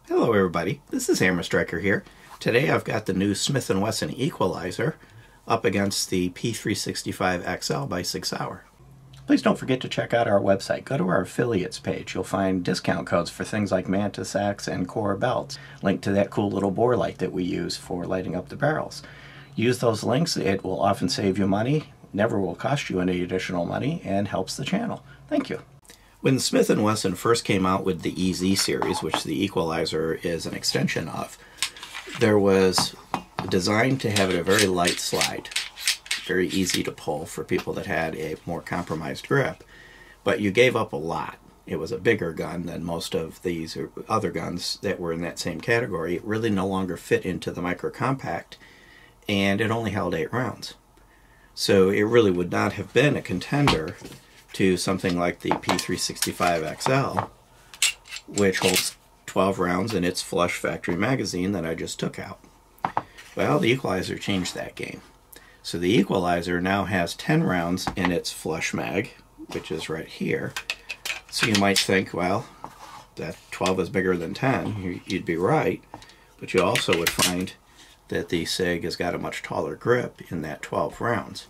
Hello everybody, this is Hammer Striker here. Today I've got the new Smith Wesson Equalizer up against the P365XL by Sig Sauer. Please don't forget to check out our website. Go to our affiliates page. You'll find discount codes for things like Mantis Axe and Core belts. Link to that cool little bore light that we use for lighting up the barrels. Use those links. It will often save you money, never will cost you any additional money, and helps the channel. Thank you. When Smith & Wesson first came out with the EZ series, which the Equalizer is an extension of, there was designed to have it a very light slide, very easy to pull for people that had a more compromised grip, but you gave up a lot. It was a bigger gun than most of these other guns that were in that same category. It really no longer fit into the micro compact, and it only held 8 rounds. So it really would not have been a contender to something like the P365XL, which holds 12 rounds in its flush factory magazine that I just took out. Well, the Equalizer changed that game. So the Equalizer now has 10 rounds in its flush mag, which is right here. So you might think, well, that 12 is bigger than 10. You'd be right, but you also would find that the Sig has got a much taller grip in that 12 rounds.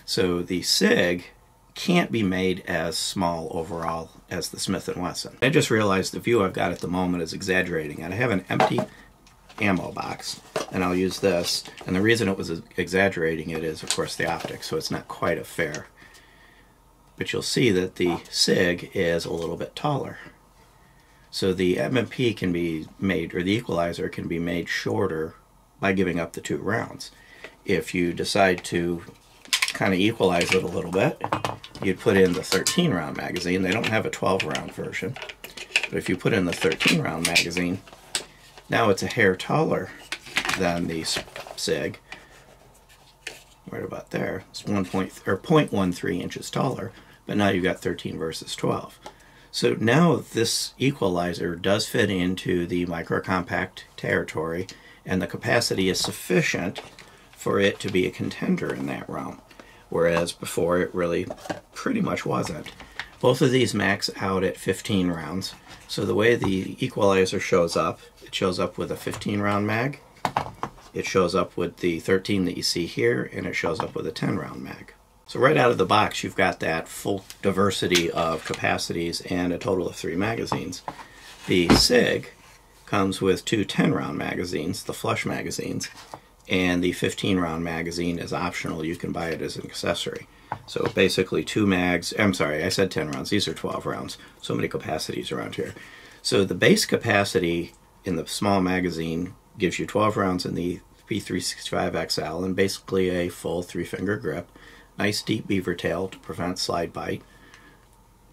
So the Sig can't be made as small overall as the Smith & Wesson. I just realized the view I've got at the moment is exaggerating, and I have an empty ammo box, and I'll use this, and the reason it was exaggerating it is, of course, the optics, so it's not quite a fair. But you'll see that the Sig is a little bit taller. So the M&P can be made, or the Equalizer can be made shorter by giving up the 2 rounds. If you decide to kind of equalize it a little bit, you'd put in the 13 round magazine. They don't have a 12 round version, but if you put in the 13 round magazine, now it's a hair taller than the Sig. Right about there. It's 0.13 inches taller, but now you've got 13 versus 12. So now this Equalizer does fit into the micro compact territory, and the capacity is sufficient for it to be a contender in that realm, whereas before it really pretty much wasn't. Both of these max out at 15 rounds. So the way the Equalizer shows up, it shows up with a 15 round mag, it shows up with the 13 that you see here, and it shows up with a 10 round mag. So right out of the box you've got that full diversity of capacities and a total of 3 magazines. The Sig comes with 2 10 round magazines, the flush magazines, and the 15 round magazine is optional. You can buy it as an accessory. So basically 2 mags, I'm sorry, I said 10 rounds, these are 12 rounds. So many capacities around here. So the base capacity in the small magazine gives you 12 rounds in the P365XL and basically a full 3-finger grip. Nice deep beaver tail to prevent slide bite.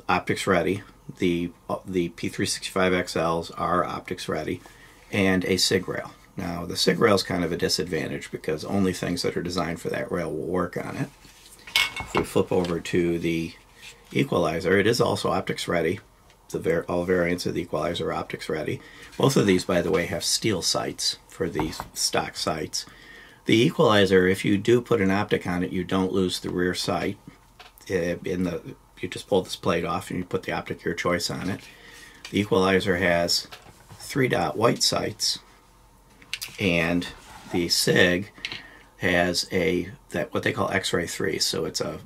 Optics ready. The P365XLs are optics ready. And a Sig rail. Now, the Sig rail is kind of a disadvantage because only things that are designed for that rail will work on it. If we flip over to the Equalizer, it is also optics ready. All variants of the Equalizer are optics ready. Both of these, by the way, have steel sights for the stock sights. The Equalizer, if you do put an optic on it, you don't lose the rear sight. You just pull this plate off and you put the optic of your choice on it. The Equalizer has 3-dot white sights, and the Sig has what they call X-ray 3. So it's a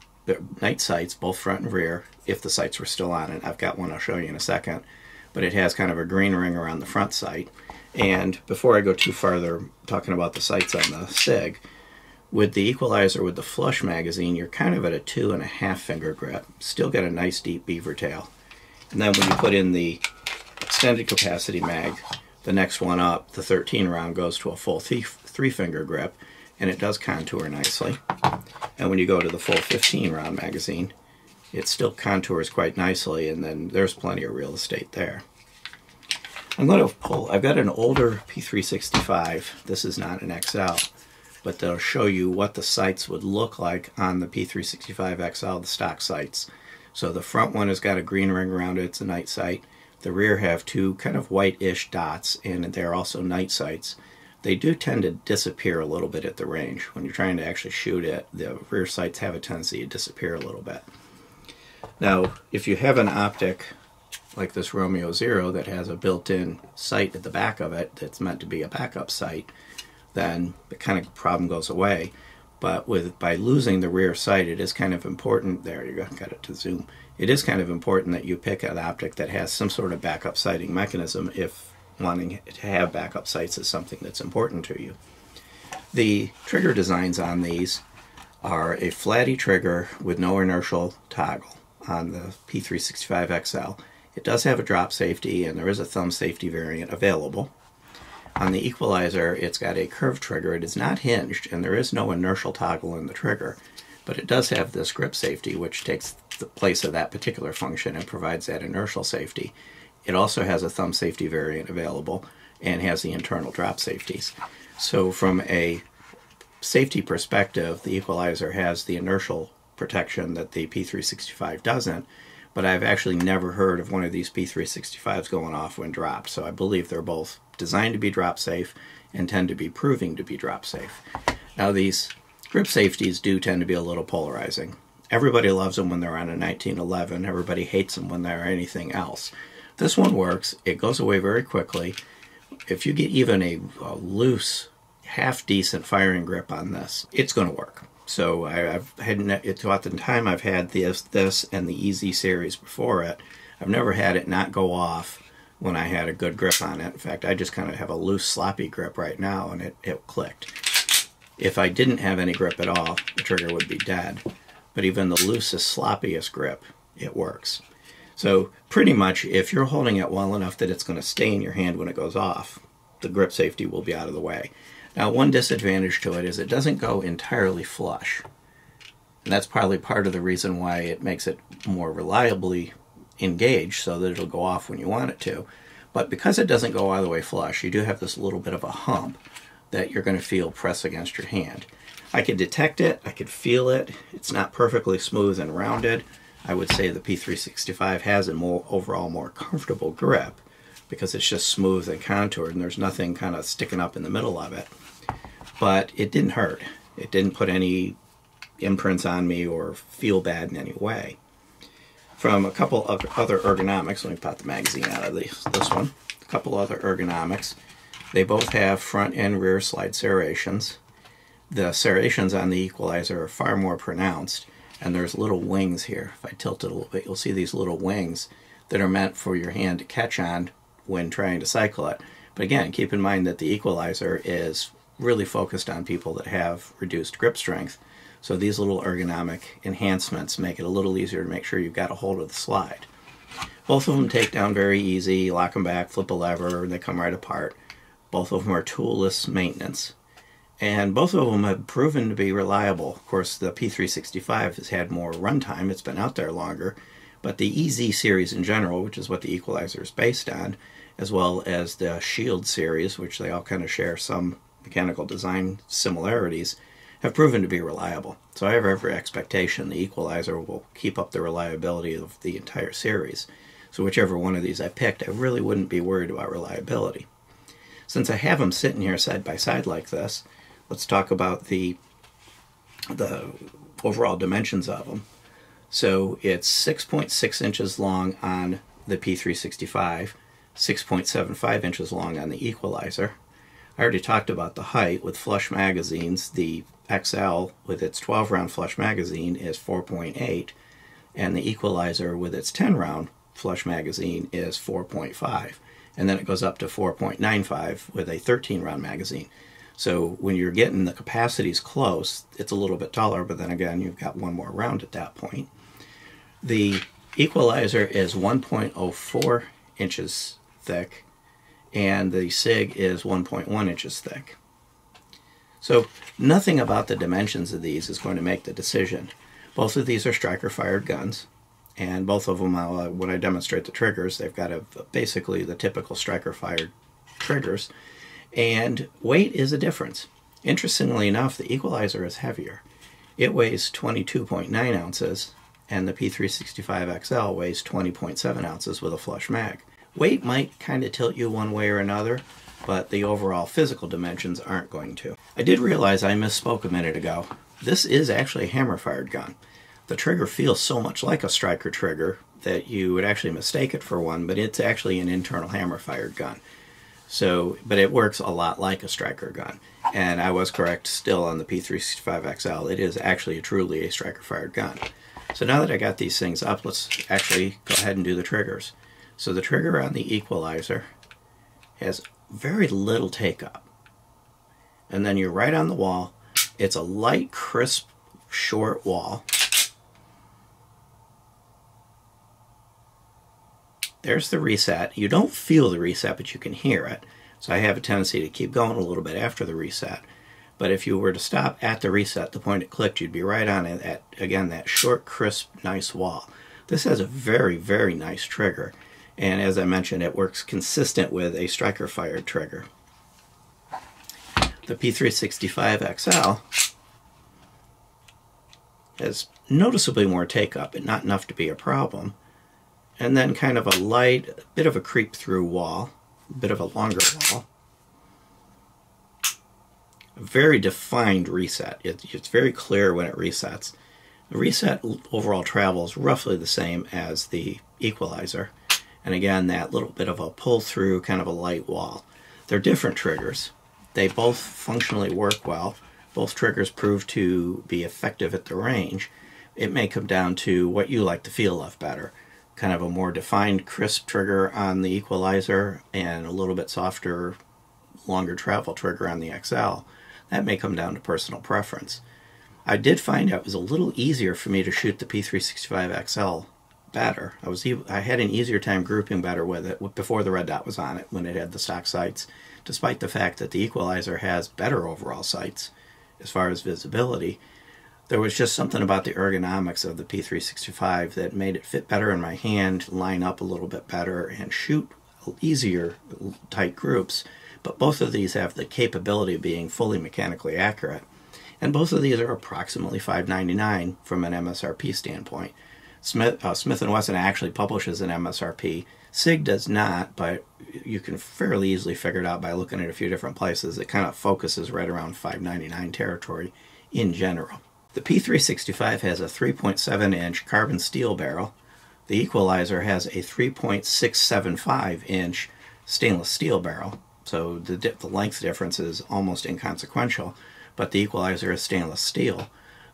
night sights, both front and rear, if the sights were still on it. I've got one I'll show you in a second, but it has kind of a green ring around the front sight. And before I go too farther talking about the sights on the Sig, with the Equalizer with the flush magazine, you're kind of at a 2.5-finger grip. Still got a nice deep beaver tail. And then when you put in the extended capacity mag, the next one up, the 13 round, goes to a full 3-finger grip, and it does contour nicely. And when you go to the full 15 round magazine, it still contours quite nicely, and then there's plenty of real estate there. I've got an older P365. This is not an XL, but they'll show you what the sights would look like on the P365XL, the stock sights. So the front one has got a green ring around it, it's a night sight. The rear have 2 kind of white-ish dots, and they're also night sights. They do tend to disappear a little bit at the range. When you're trying to actually shoot it, the rear sights have a tendency to disappear a little bit. Now, if you have an optic like this Romeo Zero that has a built-in sight at the back of it that's meant to be a backup sight, then the kind of problem goes away. But by losing the rear sight, it is kind of important. There you go, got it to zoom. It is kind of important that you pick an optic that has some sort of backup sighting mechanism if wanting to have backup sights is something that's important to you. The trigger designs on these are a flatty trigger with no inertial toggle on the P365XL. It does have a drop safety, and there is a thumb safety variant available. On the Equalizer, it's got a curved trigger. It is not hinged, and there is no inertial toggle in the trigger, but it does have this grip safety, which takes the place of that particular function and provides that inertial safety. It also has a thumb safety variant available and has the internal drop safeties. So from a safety perspective, the Equalizer has the inertial protection that the P365 doesn't, but I've actually never heard of one of these P365s going off when dropped, so I believe they're both designed to be drop safe and tend to be proving to be drop safe. Now these grip safeties do tend to be a little polarizing. Everybody loves them when they're on a 1911, everybody hates them when they're anything else. This one works, it goes away very quickly. If you get even a loose, half-decent firing grip on this, it's going to work. So I've had, throughout the time I've had this and the EZ series before it, I've never had it not go off when I had a good grip on it. In fact, I just kind of have a loose, sloppy grip right now, and it clicked. If I didn't have any grip at all, the trigger would be dead. But even the loosest, sloppiest grip, it works. So pretty much, if you're holding it well enough that it's going to stay in your hand when it goes off, the grip safety will be out of the way. Now, one disadvantage to it is it doesn't go entirely flush. And that's probably part of the reason why it makes it more reliably engaged, so that it'll go off when you want it to. But because it doesn't go all the way flush, you do have this little bit of a hump that you're going to feel press against your hand. I could detect it, I could feel it. It's not perfectly smooth and rounded. I would say the P365 has a overall more comfortable grip because it's just smooth and contoured and there's nothing kind of sticking up in the middle of it. But it didn't hurt. It didn't put any imprints on me or feel bad in any way. From a couple of other ergonomics, let me pop the magazine out of this one. A couple other ergonomics. They both have front and rear slide serrations. The serrations on the Equalizer are far more pronounced, and there's little wings here. If I tilt it a little bit, you'll see these little wings that are meant for your hand to catch on when trying to cycle it. But again, keep in mind that the Equalizer is really focused on people that have reduced grip strength. So these little ergonomic enhancements make it a little easier to make sure you've got a hold of the slide. Both of them take down very easy. Lock them back, flip a lever, and they come right apart. Both of them are toolless maintenance. And both of them have proven to be reliable. Of course, the P365 has had more runtime. It's been out there longer. But the EZ series in general, which is what the Equalizer is based on, as well as the Shield series, which they all kind of share some mechanical design similarities, have proven to be reliable. So I have every expectation the Equalizer will keep up the reliability of the entire series. So whichever one of these I picked, I really wouldn't be worried about reliability. Since I have them sitting here side by side like this, let's talk about the overall dimensions of them. So it's 6.6 inches long on the P365, 6.75 inches long on the Equalizer. I already talked about the height with flush magazines. The XL with its 12-round flush magazine is 4.8, and the Equalizer with its 10-round flush magazine is 4.5. And then it goes up to 4.95 with a 13-round magazine. So when you're getting the capacities close, it's a little bit taller, but then again, you've got one more round at that point. The Equalizer is 1.04 inches thick, and the Sig is 1.1 inches thick. So nothing about the dimensions of these is going to make the decision. Both of these are striker-fired guns, and both of them, when I demonstrate the triggers, they've got basically the typical striker-fired triggers, and weight is a difference. Interestingly enough, the Equalizer is heavier. It weighs 22.9 ounces, and the P365XL weighs 20.7 ounces with a flush mag. Weight might kind of tilt you one way or another, but the overall physical dimensions aren't going to. I did realize I misspoke a minute ago. This is actually a hammer-fired gun. The trigger feels so much like a striker trigger that you would actually mistake it for one, but it's actually an internal hammer-fired gun. So, but it works a lot like a striker gun. And I was correct still on the P365XL. It is actually truly a striker-fired gun. So now that I got these things up, let's actually go ahead and do the triggers. So the trigger on the Equalizer has very little take-up. And then you're right on the wall. It's a light, crisp, short wall. There's the reset. You don't feel the reset, but you can hear it. So I have a tendency to keep going a little bit after the reset. But if you were to stop at the reset, the point it clicked, you'd be right on it at, again, that short, crisp, nice wall. This has a very, very nice trigger. And as I mentioned, it works consistent with a striker-fired trigger. The P365XL has noticeably more take-up, but not enough to be a problem. And then kind of a light, bit of a creep-through wall, a bit of a longer wall. A very defined reset. It's very clear when it resets. The reset overall travels roughly the same as the Equalizer. And again, that little bit of a pull-through, kind of a light wall. They're different triggers. They both functionally work well. Both triggers prove to be effective at the range. It may come down to what you like the feel of better. Kind of a more defined, crisp trigger on the Equalizer and a little bit softer, longer travel trigger on the XL. That may come down to personal preference. I did find it was a little easier for me to shoot the P365XL better. I had an easier time grouping better with it before the red dot was on it when it had the stock sights, despite the fact that the Equalizer has better overall sights as far as visibility. There was just something about the ergonomics of the P365 that made it fit better in my hand, line up a little bit better, and shoot easier tight groups. But both of these have the capability of being fully mechanically accurate. And both of these are approximately $5.99 from an MSRP standpoint. Smith Wesson actually publishes an MSRP. Sig does not, but you can fairly easily figure it out by looking at a few different places. It kind of focuses right around $5.99 territory in general. The P365 has a 3.7-inch carbon steel barrel. The Equalizer has a 3.675-inch stainless steel barrel. So the length difference is almost inconsequential, but the Equalizer is stainless steel.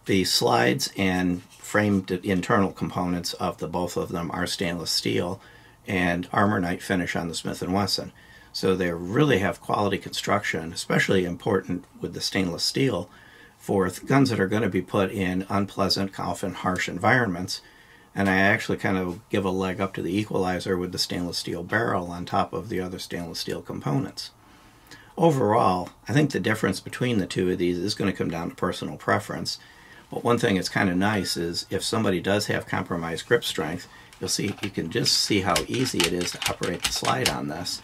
The slides and framed internal components of the both of them are stainless steel and Armornite finish on the Smith & Wesson. So they really have quality construction, especially important with the stainless steel for guns that are going to be put in unpleasant, often harsh environments. And I actually kind of give a leg up to the Equalizer with the stainless steel barrel on top of the other stainless steel components. Overall, I think the difference between the two of these is going to come down to personal preference. But one thing that's kind of nice is if somebody does have compromised grip strength, you can just see how easy it is to operate the slide on this.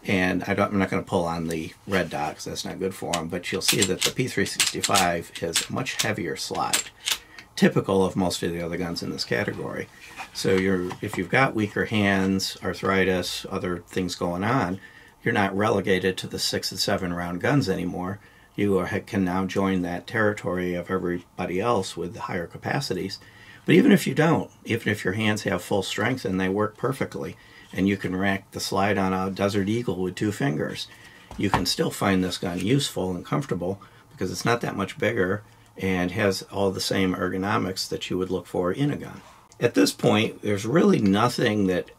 And I'm not going to pull on the red dot because that's not good for them, but you'll see that the P365 is a much heavier slide, typical of most of the other guns in this category. So if you've got weaker hands, arthritis, other things going on, you're not relegated to the 6 and 7 round guns anymore. You can now join that territory of everybody else with the higher capacities. But even if you don't, even if your hands have full strength and they work perfectly, and you can rack the slide on a Desert Eagle with 2 fingers, you can still find this gun useful and comfortable because it's not that much bigger and has all the same ergonomics that you would look for in a gun. At this point, there's really nothing that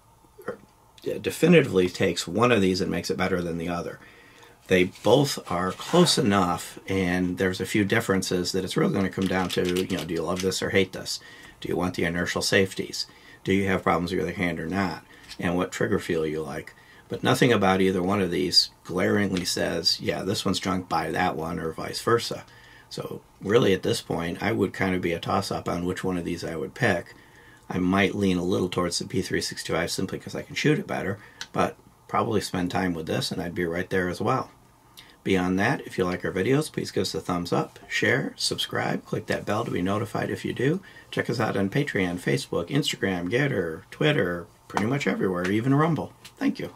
definitively takes one of these and makes it better than the other. They both are close enough, and there's a few differences that it's really going to come down to, do you love this or hate this? Do you want the inertial safeties? Do you have problems with your other hand or not? And what trigger feel you like? But nothing about either one of these glaringly says, yeah, this one's junk, buy that one, or vice versa. So really at this point, I would kind of be a toss-up on which one of these I would pick. I might lean a little towards the P365 simply because I can shoot it better, but probably spend time with this and I'd be right there as well. Beyond that, if you like our videos, please give us a thumbs up, share, subscribe, click that bell to be notified if you do. Check us out on Patreon, Facebook, Instagram, Getter, Twitter, pretty much everywhere, even Rumble. Thank you.